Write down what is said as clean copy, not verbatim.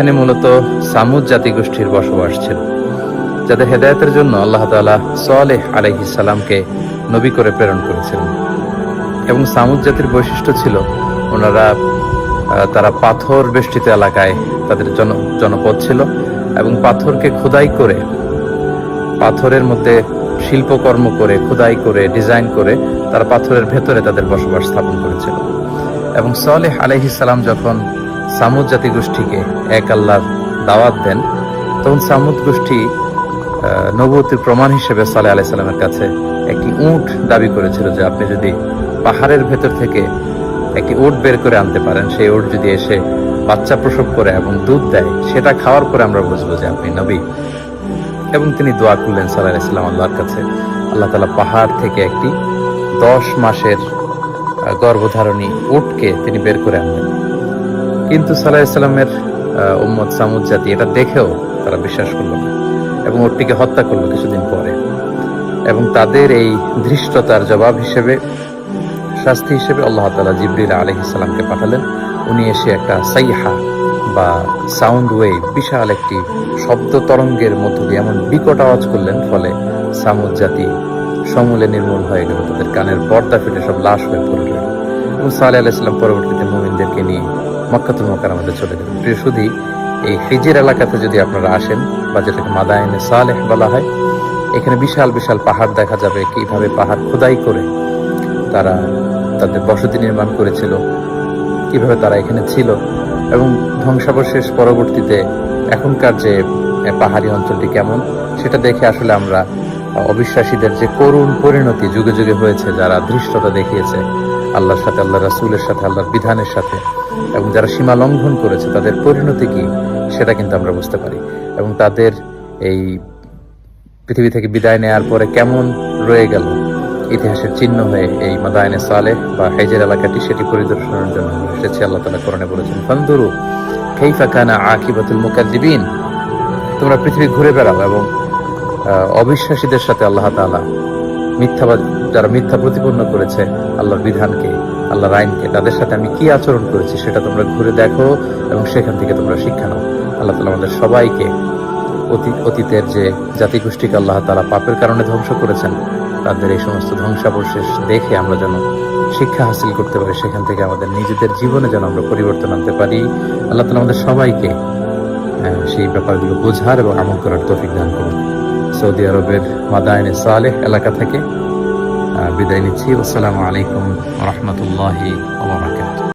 এখানে মূলত সামুদ জাতিগোষ্ঠীর বসবাস ছিল, যাদের হেদায়েতের জন্য আল্লাহ তাআলা সালেহ আলাইহিস সালামকে নবী করে প্রেরণ করেছিলেন। এবং সামুদ জাতির বৈশিষ্ট্য ছিল তারা পাথর বেষ্টিত এলাকায় তাদের জনপদ ছিল এবং পাথরকে খোদাই করে, পাথরের মধ্যে শিল্পকর্ম করে, খোদাই করে, ডিজাইন করে তারা পাথরের ভেতরে তাদের বসবাস স্থাপন করেছিল। এবং সালেহ আলাইহিস সালাম যখন সামুদ জাতি গোষ্ঠীকে এক আল্লাহর দাওয়াত দেন, তখন সামুদ গোষ্ঠী নবুয়তির প্রমাণ হিসেবে সালেহ আলাইহিস সালামের কাছে একটি উট দাবি করেছিল যে আপনি যদি পাহাড়ের ভেতর থেকে একটি উট বের করে আনতে পারেন, সেই উট যদি এসে বাচ্চা প্রসব করে এবং দুধ দেয়, সেটা খাওয়ার পরে আমরা বুঝবো যে আপনি নবী। এবং তিনি দোয়া করলেন সালেহ আলাইহিস সালাম আল্লাহর কাছে, আল্লাহ তাআলা পাহাড় থেকে একটি 10 মাসের গর্ভধারণী উটকে তিনি বের করে আনলেন। কিন্তু সালেহ আলাইহিস সালামের উম্মত সামুদ জাতি এটা দেখেও তারা বিশ্বাস করলো না এবং উটটিকে হত্যা করলো কিছুদিন পরে। এবং তাদের এই ধৃষ্টতার জবাব হিসেবে, শাস্তি হিসেবে আল্লাহ তাআলা জিবরিল আলাইহিস সালামকে পাঠালেন। উনি এসে একটা সাইহা বা সাউন্ড ওয়েভ, বিশাল একটি শব্দ তরঙ্গের মধ্য দিয়ে এমন বিকট আওয়াজ করলেন, ফলে সামুদ জাতি সমূলে নির্মূল হয়ে গেল, তাদের কানের পর্দা ফেটে সব লাশ হয়ে পড়ে গেল। এবং সালেহ আলাইহিস সালাম পরবর্তীতে মুমিনদেরকে নিয়ে মক্কাতুল মুকাররমাতে চলে গেলেন। প্রিয় সুধী, এই হিজর এলাকাতে যদি আপনারা আসেন, বা যেটাকে মাদায়েনে সালেহ বলা হয়, এখানে বিশাল বিশাল পাহাড় দেখা যাবে, কিভাবে পাহাড় খোদাই করে তারা তাদের বসতি নির্মাণ করেছিল, কিভাবে তারা এখানে ছিল। এবং ধ্বংসাবশেষ পরবর্তীতে এখনকার যে পাহাড়ি অঞ্চলটি কেমন, সেটা দেখে আসলে আমরা অবিশ্বাসীদের যে করুণ পরিণতি যুগে যুগে হয়েছে, যারা ধৃষ্টতা দেখিয়েছে আল্লাহর সাথে, আল্লাহ রাসূলের সাথে, আল্লাহর বিধানের সাথে, এবং যারা সীমা লঙ্ঘন করেছে, তাদের পরিণতি কি সেটা কিন্তু আমরা বুঝতে পারি। এবং তাদের এই পৃথিবী থেকে বিদায় নেওয়ার পরে কেমন রয়ে গেল ইতিহাসের চিহ্ন হয়ে এই মাদায়েনে সালেহ বা হিজর এলাকাটি, সেটি পরিদর্শনের জন্য এসেছে। আল্লাহ তাআলা কোরআনে বলেছেন, ফানদুরু কাইফা কানা আকিবাতুল মুকাদ্দিবিন, তোমরা পৃথিবী ঘুরে বেড়াও এবং অবিশ্বাসীদের সাথে আল্লাহ তাআলা যারা মিথ্যা প্রতিপন্ন করেছে আল্লাহর বিধানকে, আল্লাহর আইনকে, তাদের সাথে আমি কি আচরণ করেছি সেটা তোমরা ঘুরে দেখো এবং সেখান থেকে তোমরা শিক্ষা নাও। আল্লাহ তাআলা আমাদের সবাইকে অতীতের যে জাতিগোষ্ঠীকে আল্লাহ তাআলা পাপের কারণে ধ্বংস করেছেন, তাদের এই সমস্ত ধ্বংসাবশেষ দেখে আমরা যেন শিক্ষা হাসিল করতে পারি, সেখান থেকে আমাদের নিজেদের জীবনে যেন আমরা পরিবর্তন আনতে পারি। আল্লাহ তাআলা আমাদের সবাইকে সেই ব্যাপারগুলো বোঝার এবং আমল করার তৌফিক দান করুন। সৌদি আরবের মাদায়েনে সালেহ এলাকা থেকে বিদায় নিচ্ছি। আসসালামু আলাইকুম ওয়া রাহমাতুল্লাহি ওয়া বারাকাতুহু।